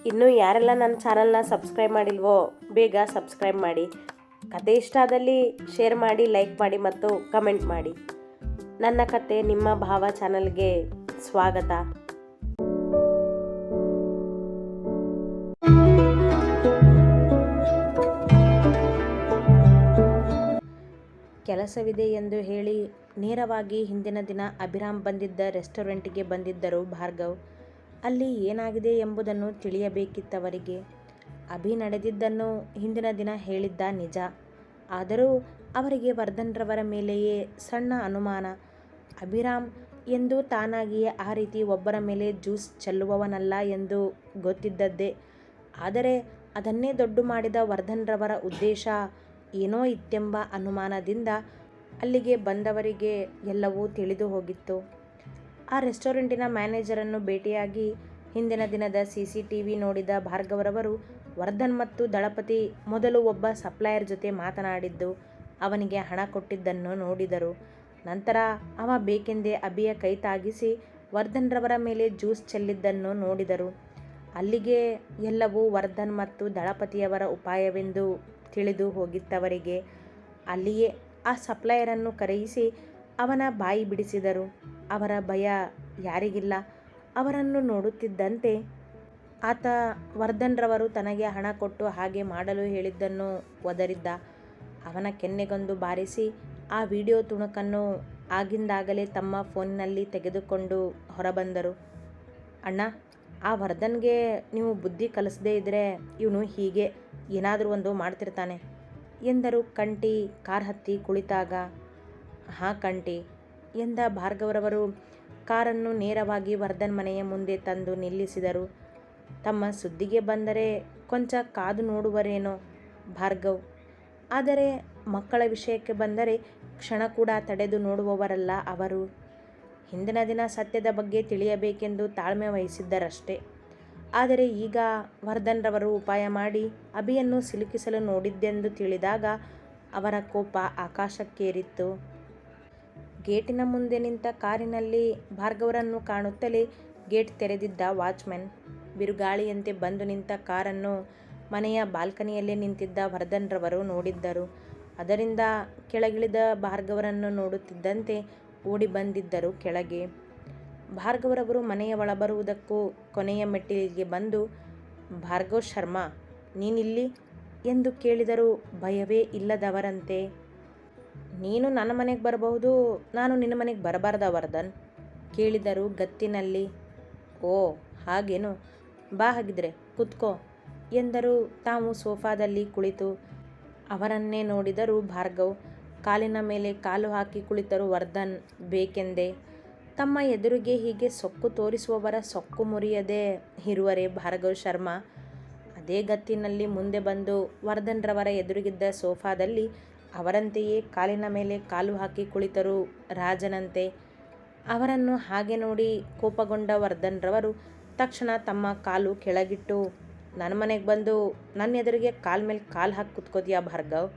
ಇನ್ನೂ ಯಾರೆಲ್ಲ ನನ್ನ ಚಾನಲ್ನ ಸಬ್ಸ್ಕ್ರೈಬ್ ಮಾಡಿಲ್ವೋ ಬೇಗ ಸಬ್ಸ್ಕ್ರೈಬ್ ಮಾಡಿ. ಕತೆ ಇಷ್ಟ ಆದಲ್ಲಿ ಶೇರ್ ಮಾಡಿ, ಲೈಕ್ ಮಾಡಿ ಮತ್ತು ಕಮೆಂಟ್ ಮಾಡಿ. ನನ್ನ ಕತೆ ನಿಮ್ಮ ಭಾವ ಚಾನಲ್ಗೆ ಸ್ವಾಗತ. ಕೆಲಸವಿದೆ ಎಂದು ಹೇಳಿ ನೇರವಾಗಿ ಹಿಂದಿನ ದಿನ ಅಭಿರಾಮ್ ಬಂದಿದ್ದ ರೆಸ್ಟೋರೆಂಟ್ಗೆ ಬಂದಿದ್ದರು ಭಾರ್ಗವ್. ಅಲ್ಲಿ ಏನಾಗಿದೆ ಎಂಬುದನ್ನು ತಿಳಿಯಬೇಕಿತ್ತವರಿಗೆ. ಅಭಿ ನಡೆದಿದ್ದನ್ನು ಹಿಂದಿನ ದಿನ ಹೇಳಿದ್ದ ನಿಜ. ಆದರೂ ಅವರಿಗೆ ವರ್ಧನ್ರವರ ಮೇಲೆಯೇ ಸಣ್ಣ ಅನುಮಾನ. ಅಭಿರಾಮ್ ಎಂದೂ ತಾನಾಗಿಯೇ ಆ ರೀತಿ ಒಬ್ಬರ ಮೇಲೆ ಜ್ಯೂಸ್ ಚೆಲ್ಲುವವನಲ್ಲ ಎಂದು ಗೊತ್ತಿದ್ದದ್ದೇ. ಆದರೆ ಅದನ್ನೇ ದೊಡ್ಡ ಮಾಡಿದ ವರ್ಧನ್ರವರ ಉದ್ದೇಶ ಏನೋ ಇತ್ತೆಂಬ ಅನುಮಾನದಿಂದ ಅಲ್ಲಿಗೆ ಬಂದವರಿಗೆ ಎಲ್ಲವೂ ತಿಳಿದು ಹೋಗಿತ್ತು. ಆ ರೆಸ್ಟೋರೆಂಟಿನ ಮ್ಯಾನೇಜರನ್ನು ಭೇಟಿಯಾಗಿ ಹಿಂದಿನ ದಿನದ CCTV ನೋಡಿದ ಭಾರ್ಗವರವರು ವರ್ಧನ್ ಮತ್ತು ದಳಪತಿ ಮೊದಲು ಒಬ್ಬ ಸಪ್ಲೈಯರ್ ಜೊತೆ ಮಾತನಾಡಿದ್ದು, ಅವನಿಗೆ ಹಣ ಕೊಟ್ಟಿದ್ದನ್ನು ನೋಡಿದರು. ನಂತರ ಅವ ಬೇಕೆಂದೇ ಅಭಿಯ ಕೈ ತಾಗಿಸಿ ವರ್ಧನ್ರವರ ಮೇಲೆ ಜ್ಯೂಸ್ ಚೆಲ್ಲಿದ್ದನ್ನು ನೋಡಿದರು. ಅಲ್ಲಿಗೆ ಎಲ್ಲವೂ ವರ್ಧನ್ ಮತ್ತು ದಳಪತಿಯವರ ಉಪಾಯವೆಂದು ತಿಳಿದು ಹೋಗಿತ್ತವರಿಗೆ. ಅಲ್ಲಿಯೇ ಆ ಸಪ್ಲೈಯರನ್ನು ಕರೆಯಿಸಿ ಅವನ ಬಾಯಿ ಬಿಡಿಸಿದರು. ಅವರ ಭಯ ಯಾರಿಗಿಲ್ಲ. ಅವರನ್ನು ನೋಡುತ್ತಿದ್ದಂತೆ ಆತ ವರ್ಧನ್ರವರು ತನಗೆ ಹಣ ಕೊಟ್ಟು ಹಾಗೆ ಮಾಡಲು ಹೇಳಿದ್ದನ್ನು ಒದರಿದ್ದ. ಅವನ ಕೆನ್ನೆಗೊಂದು ಬಾರಿಸಿ ಆ ವಿಡಿಯೋ ತುಣುಕನ್ನು ಆಗಿಂದಾಗಲೇ ತಮ್ಮ ಫೋನಿನಲ್ಲಿ ತೆಗೆದುಕೊಂಡು ಹೊರಬಂದರು. ಅಣ್ಣ, ಆ ವರ್ಧನ್ಗೆ ನೀವು ಬುದ್ಧಿ ಕಲಿಸದೇ ಇದ್ದರೆ ಇವನು ಹೀಗೆ ಏನಾದರೂ ಒಂದು ಮಾಡ್ತಿರ್ತಾನೆ ಎಂದರು ಕಂಠಿ ಕಾರ್ ಹತ್ತಿ ಕುಳಿತಾಗ. ಹಾಂ ಕಂಠಿ ಎಂದ ಭಾರ್ಗವರವರು ಕಾರನ್ನು ನೇರವಾಗಿ ವರ್ಧನ್ ಮನೆಯ ಮುಂದೆ ತಂದು ನಿಲ್ಲಿಸಿದರು. ತಮ್ಮ ಸುದ್ದಿಗೆ ಬಂದರೆ ಕೊಂಚ ಕಾದು ನೋಡುವರೇನೋ ಭಾರ್ಗವ್. ಆದರೆ ಮಕ್ಕಳ ವಿಷಯಕ್ಕೆ ಬಂದರೆ ಕ್ಷಣ ಕೂಡ ತಡೆದು ನೋಡುವವರಲ್ಲ ಅವರು. ಹಿಂದಿನ ದಿನ ಸತ್ಯದ ಬಗ್ಗೆ ತಿಳಿಯಬೇಕೆಂದು ತಾಳ್ಮೆ ವಹಿಸಿದ್ದರಷ್ಟೇ. ಆದರೆ ಈಗ ವರ್ಧನ್ರವರು ಉಪಾಯ ಮಾಡಿ ಅಭಿಯನ್ನು ಸಿಲುಕಿಸಲು ನೋಡಿದ್ದೆಂದು ತಿಳಿದಾಗ ಅವರ ಕೋಪ ಆಕಾಶಕ್ಕೇರಿತ್ತು. ಗೇಟಿನ ಮುಂದೆ ನಿಂತ ಕಾರಿನಲ್ಲಿ ಭಾರ್ಗವರನ್ನು ಕಾಣುತ್ತಲೇ ಗೇಟ್ ತೆರೆದಿದ್ದ ವಾಚ್ಮನ್ ಬಿರುಗಾಳಿಯಂತೆ ಬಂದು ನಿಂತ ಕಾರನ್ನು ಮನೆಯ ಬಾಲ್ಕನಿಯಲ್ಲೇ ನಿಂತಿದ್ದ ವರ್ಧನ್ರವರು ನೋಡಿದ್ದರು. ಅದರಿಂದ ಕೆಳಗಿಳಿದ ಭಾರ್ಗವರನ್ನು ನೋಡುತ್ತಿದ್ದಂತೆ ಓಡಿ ಬಂದಿದ್ದರು ಕೆಳಗೆ. ಭಾರ್ಗವರವರು ಮನೆಯ ಒಳಬರುವುದಕ್ಕೂ ಕೊನೆಯ ಮೆಟ್ಟಿಲಿಗೆ ಬಂದು, ಭಾರ್ಗವ್ ಶರ್ಮಾ, ನೀನಿಲ್ಲಿ ಎಂದು ಕೇಳಿದರೂ ಭಯವೇ ಇಲ್ಲದವರಂತೆ. ನೀನು ನನ್ನ ಮನೆಗೆ ಬರಬಹುದು, ನಾನು ನಿನ್ನ ಮನೆಗೆ ಬರಬಾರ್ದ ವರ್ಧನ್ ಕೇಳಿದರು ಗತ್ತಿನಲ್ಲಿ. ಓ ಹಾಗೇನು, ಬಾ ಹಾಗಿದ್ರೆ ಕೂತ್ಕೋ ಎಂದರು ತಾವು ಸೋಫಾದಲ್ಲಿ ಕುಳಿತು. ಅವರನ್ನೇ ನೋಡಿದರು ಭಾರ್ಗವ್. ಕಾಲಿನ ಮೇಲೆ ಕಾಲು ಹಾಕಿ ಕುಳಿತರು ವರ್ಧನ್ ಬೇಕೆಂದೇ. ತಮ್ಮ ಎದುರಿಗೆ ಹೀಗೆ ಸೊಕ್ಕು ತೋರಿಸುವವರ ಸೊಕ್ಕು ಮುರಿಯದೇ ಇರುವರೇ ಭಾರ್ಗವ್ ಶರ್ಮಾ. ಅದೇ ಗತ್ತಿನಲ್ಲಿ ಮುಂದೆ ಬಂದು ವರ್ಧನ್ರವರ ಎದುರಿಗಿದ್ದ ಸೋಫಾದಲ್ಲಿ ಅವರಂತೆಯೇ ಕಾಲಿನ ಮೇಲೆ ಕಾಲು ಹಾಕಿ ಕುಳಿತರು ರಾಜನಂತೆ. ಅವರನ್ನು ಹಾಗೆ ನೋಡಿ ಕೋಪಗೊಂಡ ವರ್ಧನ್ರವರು ತಕ್ಷಣ ತಮ್ಮ ಕಾಲು ಕೆಳಗಿಟ್ಟು, ನನ್ನ ಮನೆಗೆ ಬಂದು ನನ್ನ ಎದುರಿಗೆ ಕಾಲ ಮೇಲೆ ಕಾಲು ಹಾಕಿ ಕುತ್ಕೋತೀಯಾ ಭಾರ್ಗವ್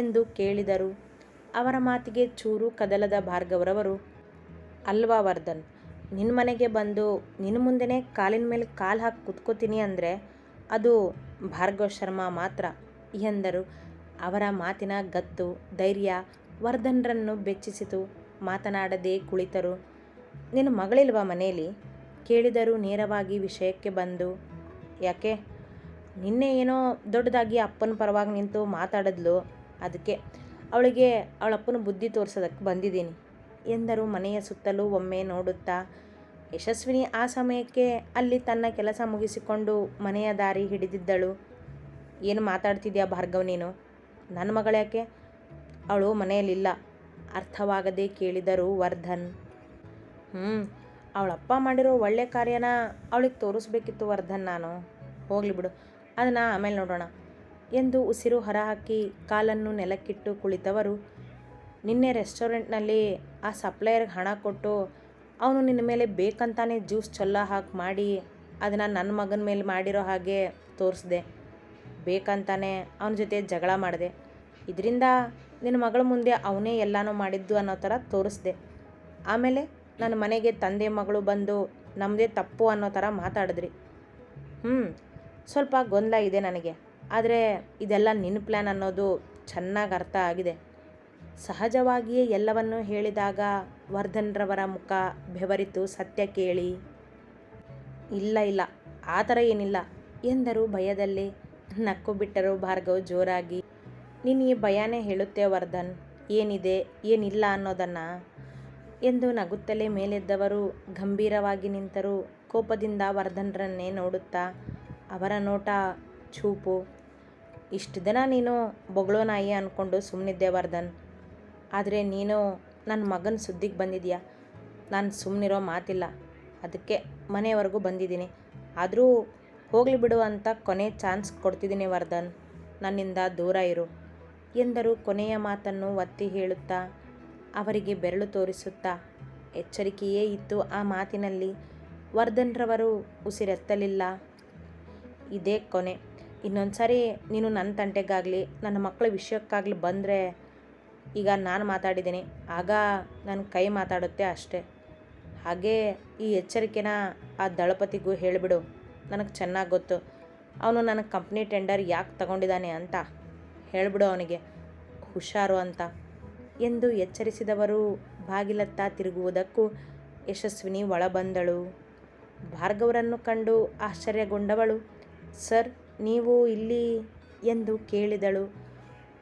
ಎಂದು ಕೇಳಿದರು. ಅವರ ಮಾತಿಗೆ ಚೂರು ಕದಲದ ಭಾರ್ಗವರವರು, ಅಲ್ವಾ ವರ್ಧನ್, ನಿನ್ನ ಮನೆಗೆ ಬಂದು ನಿನ್ನ ಮುಂದೆನೇ ಕಾಲಿನ ಮೇಲೆ ಕಾಲು ಹಾಕಿ ಕುತ್ಕೋತೀನಿ ಅಂದರೆ ಅದು ಭಾರ್ಗವ್ ಶರ್ಮಾ ಮಾತ್ರ ಎಂದರು. ಅವರ ಮಾತಿನ ಗತ್ತು ಧೈರ್ಯ ವರ್ಧನ್ರನ್ನು ಬೆಚ್ಚಿಸಿತು. ಮಾತನಾಡದೆ ಕುಳಿತರು. ನಿನ್ನ ಮಗಳಿಲ್ವಾ ಮನೆಯಲ್ಲಿ ಕೇಳಿದರು ನೇರವಾಗಿ ವಿಷಯಕ್ಕೆ ಬಂದು. ಯಾಕೆ, ನಿನ್ನೆ ಏನೋ ದೊಡ್ಡದಾಗಿ ಅಪ್ಪನ ಪರವಾಗಿ ನಿಂತು ಮಾತಾಡಿದ್ಲು, ಅದಕ್ಕೆ ಅವಳಿಗೆ ಅವಳಪ್ಪನ ಬುದ್ಧಿ ತೋರಿಸೋದಕ್ಕೆ ಬಂದಿದ್ದೀನಿ ಎಂದರು ಮನೆಯ ಸುತ್ತಲೂ ಒಮ್ಮೆ ನೋಡುತ್ತಾ. ಯಶಸ್ವಿನಿ ಆ ಸಮಯಕ್ಕೆ ಅಲ್ಲಿ ತನ್ನ ಕೆಲಸ ಮುಗಿಸಿಕೊಂಡು ಮನೆಯ ದಾರಿ ಹಿಡಿದಿದ್ದಳು. ಏನು ಮಾತಾಡ್ತಿದ್ಯಾ ಭಾರ್ಗವ್ ನೀನು, ನನ್ನ ಮಗಳ್ಯಾಕೆ, ಅವಳು ಮನೆಯಲ್ಲಿಲ್ಲ ಅರ್ಥವಾಗದೆ ಕೇಳಿದರು ವರ್ಧನ್. ಅವಳಪ್ಪ ಮಾಡಿರೋ ಒಳ್ಳೆ ಕಾರ್ಯನ ಅವಳಿಗೆ ತೋರಿಸ್ಬೇಕಿತ್ತು ವರ್ಧನ್. ನಾನು ಹೋಗಲಿ ಬಿಡು, ಅದನ್ನು ಆಮೇಲೆ ನೋಡೋಣ ಎಂದು ಉಸಿರು ಹೊರಹಾಕಿ ಕಾಲನ್ನು ನೆಲಕ್ಕಿಟ್ಟು ಕುಳಿತವರು. ನಿನ್ನೆ ರೆಸ್ಟೋರೆಂಟ್ನಲ್ಲಿ ಆ ಸಪ್ಲೈಯರ್ಗೆ ಹಣ ಕೊಟ್ಟು ಅವನು ನಿನ್ನ ಮೇಲೆ ಬೇಕಂತಾನೆ ಜ್ಯೂಸ್ ಚೆಲ್ಲೋ ಹಾಕಿ ಮಾಡಿ ಅದನ್ನು ನನ್ನ ಮಗನ ಮೇಲೆ ಮಾಡಿರೋ ಹಾಗೆ ತೋರಿಸ್ದೆ. ಬೇಕಂತಾನೆ ಅವನ ಜೊತೆ ಜಗಳ ಮಾಡಿದೆ. ಇದರಿಂದ ನಿನ್ನ ಮಗಳ ಮುಂದೆ ಅವನೇ ಎಲ್ಲನೂ ಮಾಡಿದ್ದು ಅನ್ನೋ ಥರ ತೋರಿಸ್ದೆ. ಆಮೇಲೆ ನನ್ನ ಮನೆಗೆ ತಂದೆ ಮಗಳು ಬಂದು ನಮ್ಮದೇ ತಪ್ಪು ಅನ್ನೋ ಥರ ಮಾತಾಡಿದ್ರಿ. ಸ್ವಲ್ಪ ಗೊಂದಲ ಇದೆ ನನಗೆ. ಆದರೆ ಇದೆಲ್ಲ ನಿನ್ನ ಪ್ಲ್ಯಾನ್ ಅನ್ನೋದು ಚೆನ್ನಾಗಿ ಅರ್ಥ ಆಗಿದೆ. ಸಹಜವಾಗಿಯೇ ಎಲ್ಲವನ್ನೂ ಹೇಳಿದಾಗ ವರ್ಧನ್ರವರ ಮುಖ ಬೆವರಿತು. ಸತ್ಯ ಕೇಳಿ. ಇಲ್ಲ ಇಲ್ಲ, ಆ ಥರ ಏನಿಲ್ಲ ಎಂದರು ಭಯದಲ್ಲೇ. ನಕ್ಕು ಬಿಟ್ಟರು ಭಾರ್ಗವ್ ಜೋರಾಗಿ. ನೀನು ಈ ಭಯನೇ ಹೇಳುತ್ತೆ ವರ್ಧನ್, ಏನಿದೆ ಏನಿಲ್ಲ ಅನ್ನೋದನ್ನು ಎಂದು ನಗುತ್ತಲೇ ಮೇಲೆದ್ದವರು ಗಂಭೀರವಾಗಿ ನಿಂತರು. ಕೋಪದಿಂದ ವರ್ಧನ್ರನ್ನೇ ನೋಡುತ್ತಾ. ಅವರ ನೋಟ, ಚೂಪು. ಇಷ್ಟು ದಿನ ನೀನು ಬೊಗಳೋ ನಾಯಿ ಅಂದ್ಕೊಂಡು ಸುಮ್ಮನಿದ್ದೆ ವರ್ಧನ್. ಆದರೆ ನೀನು ನನ್ನ ಮಗನ ಸುದ್ದಿಗೆ ಬಂದಿದ್ಯಾ. ನಾನು ಸುಮ್ಮನಿರೋ ಮಾತಿಲ್ಲ. ಅದಕ್ಕೆ ಮನೆಯವರೆಗೂ ಬಂದಿದ್ದೀನಿ. ಆದರೂ ಹೋಗಲಿ ಬಿಡು ಅಂತ ಕೊನೆ ಚಾನ್ಸ್ ಕೊಡ್ತಿದ್ದೀನಿ ವರ್ಧನ್, ನನ್ನಿಂದ ದೂರ ಇರು ಎಂದರು. ಕೊನೆಯ ಮಾತನ್ನು ಒತ್ತಿ ಹೇಳುತ್ತಾ, ಅವರಿಗೆ ಬೆರಳು ತೋರಿಸುತ್ತಾ. ಎಚ್ಚರಿಕೆಯೇ ಇತ್ತು ಆ ಮಾತಿನಲ್ಲಿ. ವರ್ಧನ್ರವರು ಉಸಿರೆತ್ತಲಿಲ್ಲ. ಇದೇ ಕೊನೆ. ಇನ್ನೊಂದು ಸಾರಿ ನೀನು ನನ್ನ ತಂಟೆಗಾಗಲಿ ನನ್ನ ಮಕ್ಕಳ ವಿಷಯಕ್ಕಾಗಲಿ ಬಂದರೆ, ಈಗ ನಾನು ಮಾತಾಡಿದ್ದೀನಿ, ಆಗ ನನ್ನ ಕೈ ಮಾತಾಡುತ್ತೆ ಅಷ್ಟೆ. ಹಾಗೇ ಈ ಎಚ್ಚರಿಕೆನ ಆ ದಳಪತಿಗೂ ಹೇಳಿಬಿಡು. ನನಗೆ ಚೆನ್ನಾಗಿ ಗೊತ್ತು ಅವನು ನನ್ನ ಕಂಪ್ನಿ ಟೆಂಡರ್ ಯಾಕೆ ತಗೊಂಡಿದ್ದಾನೆ ಅಂತ. ಹೇಳಿಬಿಡು ಅವನಿಗೆ, ಹುಷಾರು ಅಂತ ಎಂದು ಎಚ್ಚರಿಸಿದವರು ಬಾಗಿಲತ್ತ ತಿರುಗುವುದಕ್ಕೂ ಯಶಸ್ವಿನಿ ಒಳಬಂದಳು. ಭಾರ್ಗವರನ್ನು ಕಂಡು ಆಶ್ಚರ್ಯಗೊಂಡವಳು. ಸರ್, ನೀವು ಇಲ್ಲಿ ಎಂದು ಕೇಳಿದಳು.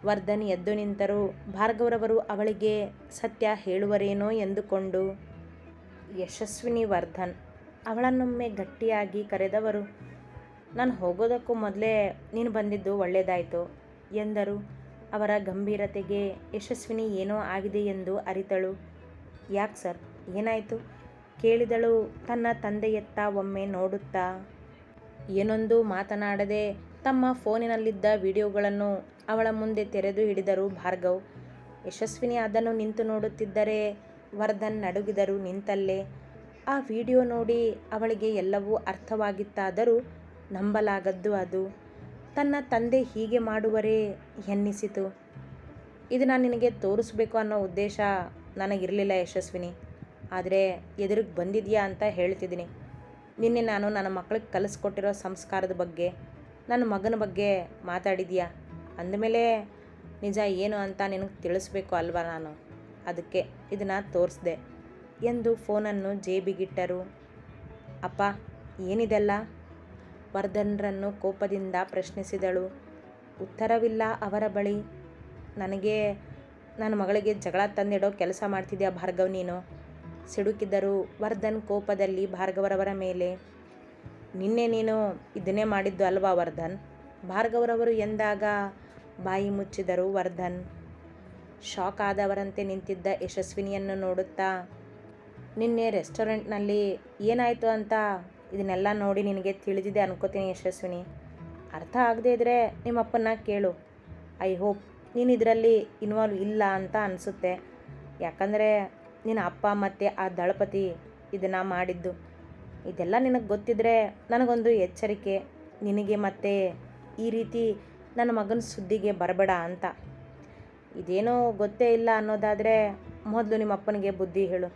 ವರ್ಧನ್ ಎದ್ದು ನಿಂತರು. ಭಾರ್ಗವರವರು ಅವಳಿಗೆ ಸತ್ಯ ಹೇಳುವರೇನೋ ಎಂದುಕೊಂಡು. ಯಶಸ್ವಿನಿ ವರ್ಧನ್ ಅವಳನ್ನೊಮ್ಮೆ ಗಟ್ಟಿಯಾಗಿ ಕರೆದವರು. ನಾನು ಹೋಗೋದಕ್ಕೂ ಮೊದಲೇ ನೀನು ಬಂದಿದ್ದು ಒಳ್ಳೆಯದಾಯಿತು ಎಂದರು. ಅವರ ಗಂಭೀರತೆಗೆ ಯಶಸ್ವಿನಿ ಏನೋ ಆಗಿದೆ ಎಂದು ಅರಿತಳು. ಯಾಕೆ ಸರ್, ಏನಾಯಿತು ಕೇಳಿದಳು ತನ್ನ ತಂದೆಯತ್ತ ಒಮ್ಮೆ ನೋಡುತ್ತಾ. ಏನೊಂದು ಮಾತನಾಡದೆ ತಮ್ಮ ಫೋನಿನಲ್ಲಿದ್ದ ವಿಡಿಯೋಗಳನ್ನು ಅವಳ ಮುಂದೆ ತೆರೆದು ಹಿಡಿದರು ಭಾರ್ಗವ್. ಯಶಸ್ವಿನಿ ಅದನ್ನು ನಿಂತು ನೋಡುತ್ತಿದ್ದರೆ ವರ್ಧನ್ ನಡುಗಿದರು ನಿಂತಲ್ಲೇ. ಆ ವಿಡಿಯೋ ನೋಡಿ ಅವಳಿಗೆ ಎಲ್ಲವೂ ಅರ್ಥವಾಗಿತ್ತಾದರೂ ನಂಬಲಾಗದ್ದು ಅದು. ತನ್ನ ತಂದೆ ಹೀಗೆ ಮಾಡುವರೇ ಎನ್ನಿಸಿತು. ಇದು ನಾನು ನಿನಗೆ ತೋರಿಸ್ಬೇಕು ಅನ್ನೋ ಉದ್ದೇಶ ನನಗಿರಲಿಲ್ಲ ಯಶಸ್ವಿನಿ. ಆದರೆ ಎದುರಿಗೆ ಬಂದಿದೆಯಾ ಅಂತ ಹೇಳ್ತಿದ್ದೀನಿ. ನಿನ್ನೆ ನಾನು ನನ್ನ ಮಕ್ಕಳಿಗೆ ಕಲಿಸ್ಕೊಟ್ಟಿರೋ ಸಂಸ್ಕಾರದ ಬಗ್ಗೆ, ನನ್ನ ಮಗನ ಬಗ್ಗೆ ಮಾತಾಡಿದ್ಯಾ. ಅಂದಮೇಲೆ ನಿಜ ಏನು ಅಂತ ನಿನಗೆ ತಿಳಿಸ್ಬೇಕು ಅಲ್ವಾ ನಾನು. ಅದಕ್ಕೆ ಇದನ್ನು ತೋರಿಸ್ದೆ ಎಂದು ಫೋನನ್ನು ಜೇಬಿಗಿಟ್ಟರು. ಅಪ್ಪ, ಏನಿದೆಲ್ಲ ವರ್ಧನ್ರನ್ನು ಕೋಪದಿಂದ ಪ್ರಶ್ನಿಸಿದಳು. ಉತ್ತರವಿಲ್ಲ ಅವರ ಬಳಿ. ನನಗೆ ನನ್ನ ಮಗಳಿಗೆ ಜಗಳ ತಂದಿಡೋ ಕೆಲಸ ಮಾಡ್ತಿದ್ಯಾ ಭಾರ್ಗವ್ ನೀನು, ಸಿಡುಕಿದ್ದರು ವರ್ಧನ್ ಕೋಪದಲ್ಲಿ ಭಾರ್ಗವರವರ ಮೇಲೆ. ನಿನ್ನೆ ನೀನು ಇದನ್ನೇ ಮಾಡಿದ್ದು ಅಲ್ವಾ ವರ್ಧನ್, ಭಾರ್ಗವರವರು ಎಂದಾಗ ಬಾಯಿ ಮುಚ್ಚಿದರು ವರ್ಧನ್. ಶಾಕ್ ಆದವರಂತೆ ನಿಂತಿದ್ದ ಯಶಸ್ವಿನಿಯನ್ನು ನೋಡುತ್ತಾ. ನಿನ್ನೆ ರೆಸ್ಟೋರೆಂಟ್ನಲ್ಲಿ ಏನಾಯಿತು ಅಂತ ಇದನ್ನೆಲ್ಲ ನೋಡಿ ನಿನಗೆ ತಿಳಿದಿದೆ ಅನ್ಕೋತೀನಿ ಯಶಸ್ವಿನಿ. ಅರ್ಥ ಆಗದೇ ಇದ್ದರೆ ನಿಮ್ಮಪ್ಪನ್ನ ಕೇಳು. ಐ ಹೋಪ್ ನೀನು ಇದರಲ್ಲಿ ಇನ್ವಾಲ್ವ್ ಇಲ್ಲ ಅಂತ ಅನಿಸುತ್ತೆ. ಯಾಕಂದರೆ ನಿನ್ನ ಅಪ್ಪ ಮತ್ತು ಆ ದಳಪತಿ ಇದನ್ನು ಮಾಡಿದ್ದು. ಇದೆಲ್ಲ ನಿನಗೆ ಗೊತ್ತಿದ್ದರೆ ನನಗೊಂದು ಎಚ್ಚರಿಕೆ, ನಿನಗೆ ಮತ್ತೆ ಈ ರೀತಿ ನನ್ನ ಮಗನ ಸುದ್ದಿಗೆ ಬರಬೇಡ ಅಂತ. ಇದೇನೋ ಗೊತ್ತೇ ಇಲ್ಲ ಅನ್ನೋದಾದರೆ ಮೊದಲು ನಿಮ್ಮ ಅಪ್ಪನಿಗೆ ಬುದ್ಧಿ ಹೇಳು.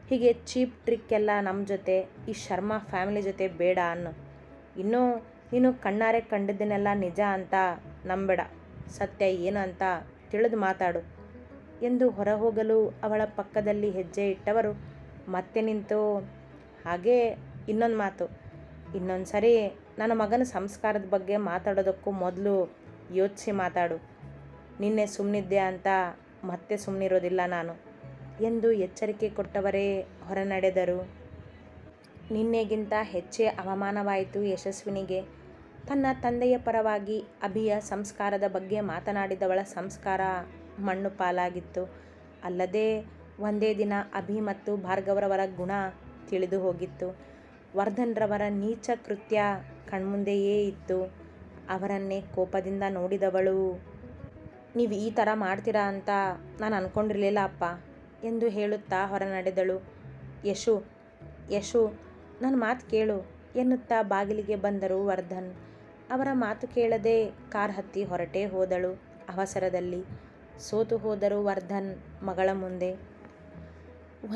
ಹೀಗೆ ಚೀಪ್ ಟ್ರಿಕ್ ಎಲ್ಲ ನಮ್ಮ ಜೊತೆ, ಈ ಶರ್ಮಾ ಫ್ಯಾಮಿಲಿ ಜೊತೆ ಬೇಡ ಅನ್ನು. ಇನ್ನೂ ನೀನು ಕಣ್ಣಾರೆ ಕಂಡಿದ್ದನ್ನೆಲ್ಲ ನಿಜ ಅಂತ ನಂಬೇಡ. ಸತ್ಯ ಏನು ಅಂತ ತಿಳಿದು ಮಾತಾಡು ಎಂದು ಹೊರಹೋಗಲು ಅವಳ ಪಕ್ಕದಲ್ಲಿ ಹೆಜ್ಜೆ ಇಟ್ಟವರು ಮತ್ತೆ ನಿಂತು, ಹಾಗೇ ಇನ್ನೊಂದು ಮಾತು, ಇನ್ನೊಂದು ಸರಿ ನನ್ನ ಮಗನ ಸಂಸ್ಕಾರದ ಬಗ್ಗೆ ಮಾತಾಡೋದಕ್ಕೂ ಮೊದಲು ಯೋಚಿಸಿ ಮಾತಾಡು. ನಿನ್ನೆ ಸುಮ್ಮನಿದ್ದೆ ಅಂತ ಮತ್ತೆ ಸುಮ್ಮನಿರೋದಿಲ್ಲ ನಾನು ಎಂದು ಎಚ್ಚರಿಕೆ ಕೊಟ್ಟವರೇ ಹೊರನಡೆದರು. ನಿನ್ನೆಗಿಂತ ಹೆಚ್ಚೇ ಅವಮಾನವಾಯಿತು ಯಶಸ್ವಿನಿಗೆ. ತನ್ನ ತಂದೆಯ ಪರವಾಗಿ ಅಭಿಯ ಸಂಸ್ಕಾರದ ಬಗ್ಗೆ ಮಾತನಾಡಿದವಳ ಸಂಸ್ಕಾರ ಮಣ್ಣು ಪಾಲಾಗಿತ್ತು. ಅಲ್ಲದೆ ಒಂದೇ ದಿನ ಅಭಿ ಮತ್ತು ಭಾರ್ಗವರವರ ಗುಣ ತಿಳಿದು ಹೋಗಿತ್ತು. ವರ್ಧನ್ರವರ ನೀಚ ಕೃತ್ಯ ಕಣ್ಮುಂದೆಯೇ ಇತ್ತು. ಅವರನ್ನೇ ಕೋಪದಿಂದ ನೋಡಿದವಳು, ನೀವು ಈ ಥರ ಮಾಡ್ತೀರಾ ಅಂತ ನಾನು ಅಂದ್ಕೊಂಡಿರಲಿಲ್ಲ ಅಪ್ಪ ಎಂದು ಹೇಳುತ್ತಾ ಹೊರನಡೆದಳು. ಯಶು ಯಶು ನನ್ನ ಮಾತು ಕೇಳು ಎನ್ನುತ್ತಾ ಬಾಗಿಲಿಗೆ ಬಂದರು ವರ್ಧನ್. ಅವರ ಮಾತು ಕೇಳದೆ ಕಾರ್ ಹತ್ತಿ ಹೊರಟೇ ಹೋದಳು. ಅವಸರದಲ್ಲಿ ಸೋತು ಹೋದರು ವರ್ಧನ್ ಮಗಳ ಮುಂದೆ.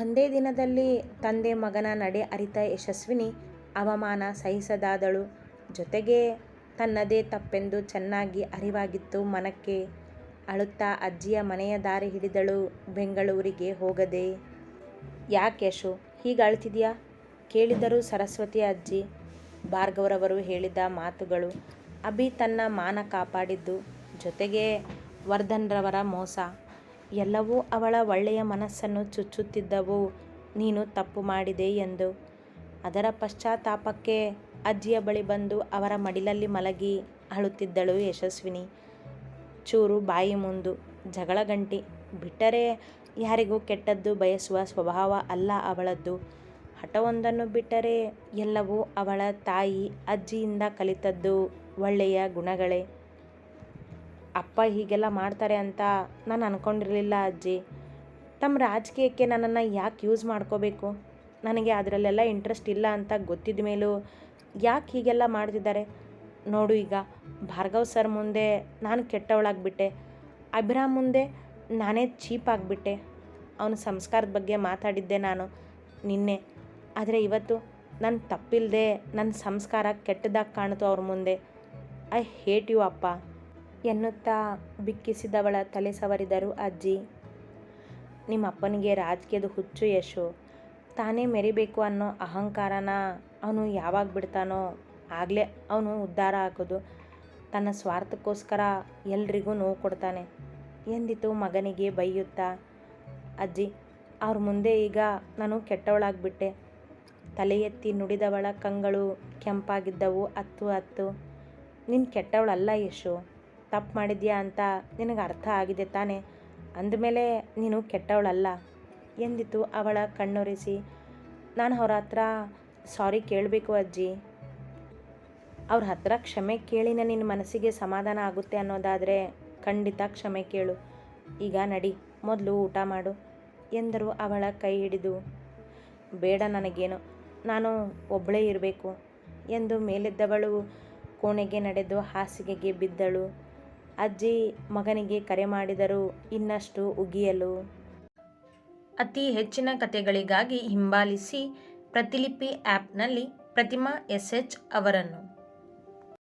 ಒಂದೇ ದಿನದಲ್ಲಿ ತಂದೆ ಮಗನ ನಡೆ ಅರಿತ ಯಶಸ್ವಿನಿ ಅವಮಾನ ಸಹಿಸದಾದಳು. ಜೊತೆಗೆ ತನ್ನದೇ ತಪ್ಪೆಂದು ಚೆನ್ನಾಗಿ ಅರಿವಾಗಿತ್ತು ಮನಕ್ಕೆ. ಅಳುತ್ತಾ ಅಜ್ಜಿಯ ಮನೆಯ ದಾರಿ ಹಿಡಿದಳು ಬೆಂಗಳೂರಿಗೆ ಹೋಗದೆ. ಯಾಕೆ ಯಶು ಹೀಗೆ ಅಳ್ತಿದ್ಯಾ ಕೇಳಿದರು ಸರಸ್ವತಿ ಅಜ್ಜಿ. ಭಾರ್ಗವರವರು ಹೇಳಿದ ಮಾತುಗಳು, ಅಭಿ ತನ್ನ ಮಾನ ಕಾಪಾಡಿದ್ದು, ಜೊತೆಗೆ ವರ್ಧನ್ರವರ ಮೋಸ ಎಲ್ಲವೂ ಅವಳ ಒಳ್ಳೆಯ ಮನಸ್ಸನ್ನು ಚುಚ್ಚುತ್ತಿದ್ದವು. ನೀನು ತಪ್ಪು ಮಾಡಿದೆ ಎಂದು. ಅದರ ಪಶ್ಚಾತ್ತಾಪಕ್ಕೆ ಅಜ್ಜಿಯ ಬಳಿ ಬಂದು ಅವರ ಮಡಿಲಲ್ಲಿ ಮಲಗಿ ಅಳುತ್ತಿದ್ದಳು ಯಶಸ್ವಿನಿ. ಚೂರು ಬಾಯಿ ಮುಂದು ಜಗಳ ಗಂಟಿ ಬಿಟ್ಟರೆ ಯಾರಿಗೂ ಕೆಟ್ಟದ್ದು ಬಯಸುವ ಸ್ವಭಾವ ಅಲ್ಲ ಅವಳದ್ದು. ಹಠವೊಂದನ್ನು ಬಿಟ್ಟರೆ ಎಲ್ಲವೂ ಅವಳ ತಾಯಿ ಅಜ್ಜಿಯಿಂದ ಕಲಿತದ್ದು ಒಳ್ಳೆಯ ಗುಣಗಳೇ. ಅಪ್ಪ ಹೀಗೆಲ್ಲ ಮಾಡ್ತಾರೆ ಅಂತ ನಾನು ಅಂದ್ಕೊಂಡಿರಲಿಲ್ಲ ಅಜ್ಜಿ. ತಮ್ಮ ರಾಜಕೀಯಕ್ಕೆ ನನ್ನನ್ನು ಯಾಕೆ ಯೂಸ್ ಮಾಡ್ಕೋಬೇಕು? ನನಗೆ ಅದರಲ್ಲೆಲ್ಲ ಇಂಟ್ರೆಸ್ಟ್ ಇಲ್ಲ ಅಂತ ಗೊತ್ತಿದ್ದ ಮೇಲೂ ಯಾಕೆ ಹೀಗೆಲ್ಲ ಮಾಡ್ತಿದ್ದಾರೆ? ನೋಡು ಈಗ ಭಾರ್ಗವ್ ಸರ್ ಮುಂದೆ ನಾನು ಕೆಟ್ಟವಳಾಗ್ಬಿಟ್ಟೆ. ಅಭಿರಾಮ್ ಮುಂದೆ ನಾನೇ ಚೀಪ್ ಆಗಿಬಿಟ್ಟೆ. ಅವನ ಸಂಸ್ಕಾರದ ಬಗ್ಗೆ ಮಾತಾಡಿದ್ದೆ ನಾನು ನಿನ್ನೆ. ಆದರೆ ಇವತ್ತು ನನ್ನ ತಪ್ಪಿಲ್ಲದೆ ನನ್ನ ಸಂಸ್ಕಾರ ಕೆಟ್ಟದಾಗಿ ಕಾಣಿತು ಅವ್ರ ಮುಂದೆ. ಐ ಹೇಟ್ ಯು ಅಪ್ಪ ಎನ್ನುತ್ತಾ ಬಿಕ್ಕಿಸಿದವಳ ತಲೆ ಸವರಿದರು ಅಜ್ಜಿ. ನಿಮ್ಮ ಅಪ್ಪನಿಗೆ ರಾಜಕೀಯದ ಹುಚ್ಚು ಯಶು. ತಾನೇ ಮೆರಿಬೇಕು ಅನ್ನೋ ಅಹಂಕಾರನ ಅವನು ಯಾವಾಗ ಬಿಡ್ತಾನೋ ಆಗಲೇ ಅವನು ಉದ್ಧಾರ ಆಗೋದು. ತನ್ನ ಸ್ವಾರ್ಥಕ್ಕೋಸ್ಕರ ಎಲ್ರಿಗೂ ನೋವು ಕೊಡ್ತಾನೆ ಎಂದಿತು ಮಗನಿಗೆ ಬೈಯುತ್ತಾ. ಅಜ್ಜಿ ಅವ್ರ ಮುಂದೆ ಈಗ ನಾನು ಕೆಟ್ಟವಳಾಗ್ಬಿಟ್ಟೆ. ತಲೆ ಎತ್ತಿ ನುಡಿದವಳ ಕಂಗಳು ಕೆಂಪಾಗಿದ್ದವು ಅತ್ತು. ನೀನು ಕೆಟ್ಟವಳಲ್ಲ ಯಶು. ತಪ್ಪು ಮಾಡಿದ್ಯಾ ಅಂತ ನಿನಗೆ ಅರ್ಥ ಆಗಿದೆ ತಾನೆ. ಅಂದಮೇಲೆ ನೀನು ಕೆಟ್ಟವಳಲ್ಲ ಎಂದಿತು ಅವಳ ಕಣ್ಣೊರೆಸಿ. ನಾನು ಅವ್ರ ಹತ್ರ ಸಾರಿ ಕೇಳಬೇಕು ಅಜ್ಜಿ. ಅವ್ರ ಹತ್ರ ಕ್ಷಮೆ ಕೇಳಿನ ನಿನ್ನ ಮನಸ್ಸಿಗೆ ಸಮಾಧಾನ ಆಗುತ್ತೆ ಅನ್ನೋದಾದರೆ ಖಂಡಿತ ಕ್ಷಮೆ ಕೇಳು. ಈಗ ನಡಿ, ಮೊದಲು ಊಟ ಮಾಡು ಎಂದರು ಅವಳ ಕೈ ಹಿಡಿದು. ಬೇಡ ನನಗೇನು, ನಾನು ಒಬ್ಬಳೇ ಇರಬೇಕು ಎಂದು ಮೇಲೆದ್ದವಳು ಕೋಣೆಗೆ ನಡೆದು ಹಾಸಿಗೆಗೆ ಬಿದ್ದಳು. ಅಜ್ಜಿ ಮಗನಿಗೆ ಕರೆ ಮಾಡಿದರು ಇನ್ನಷ್ಟು ಉಗಿಯಲು. ಅತಿ ಹೆಚ್ಚಿನ ಕಥೆಗಳಿಗಾಗಿ ಹಿಂಬಾಲಿಸಿ ಪ್ರತಿಲಿಪಿ ಆ್ಯಪ್ನಲ್ಲಿ ಪ್ರತಿಮಾ SH ಅವರನ್ನು.